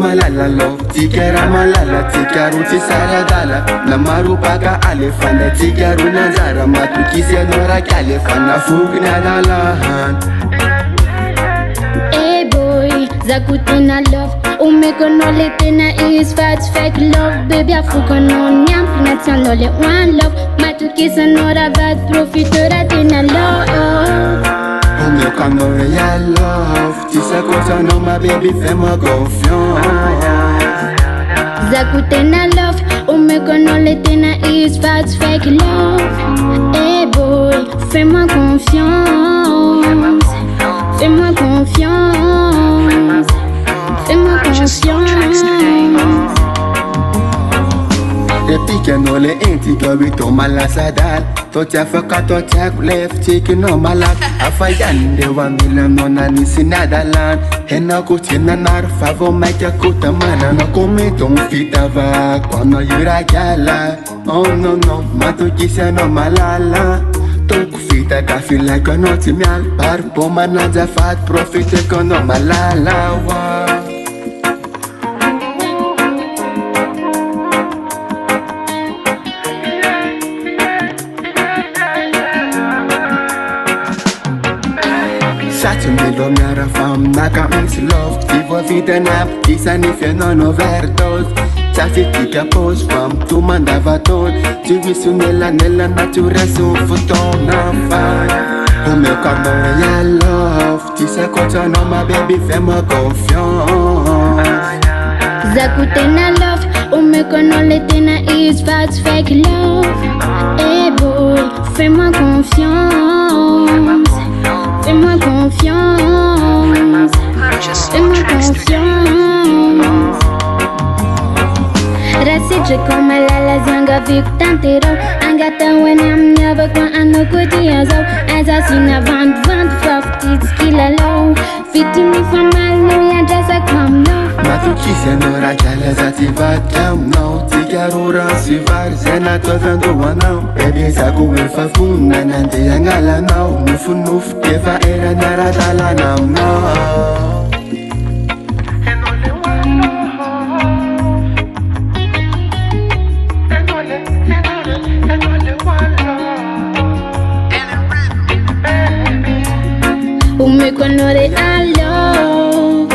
malala love tikera malala tikaru tisaradala na marupaka alefana tikaru nanzara matukisi anora kalefana fugna dalahan. Hey boy, zakutena love umekonole tena is fake love baby afukono nyam nation lole one love matukisi anora bad profitora tena love. Umekonole ya love tisakosa no my baby fais-moi confiance. Zakutena love umekonole tena is fake love. Hey boy, fais-moi confiance. Fais-moi confiance. Fais-moi confiance. Repike no le inti gobi to malasadal. Tocha faka tocha left tiki no malak. Afayande wa mila no nani sinadalan. Hena kutina nar favo maika kutamana. No come ton fitava kono yura gala. Oh no no, mato kisa no malala. Tok fita kafila kono timial. Par poma na zafat profite kono malala wa. Satumelo miara fam naka miss love. Tivo vita nap, kisa ni fe non overdose. Chasi tika pose fam, tu mandava tot. Tu visune la nella natura su futon na fire. Come comme ya love, tu sais quoi ton nom ma baby fais-moi confiance. Zakutena love umekonole tena is fake love. Hey boy, fais-moi confiance. Fais-moi confiance. Fais-moi confiance. Rasije koma lala zanga victantero. Angata wena mnyaba kwa anokoti yazo. Azasina vand faftit skila low. Fitimi famalo ya jasa kam low. Matukise nora kala zati vatam no. Tigarura sivar zena to vendo wanam. Baby saku wilfa funa nande yangala now. Nuf keva era nara dala nam no. Umekonole à love.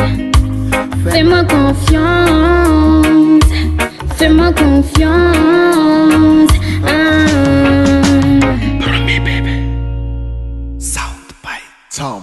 Fais-moi confiance. Fais-moi confiance. Follow me, baby. Sound by Tom.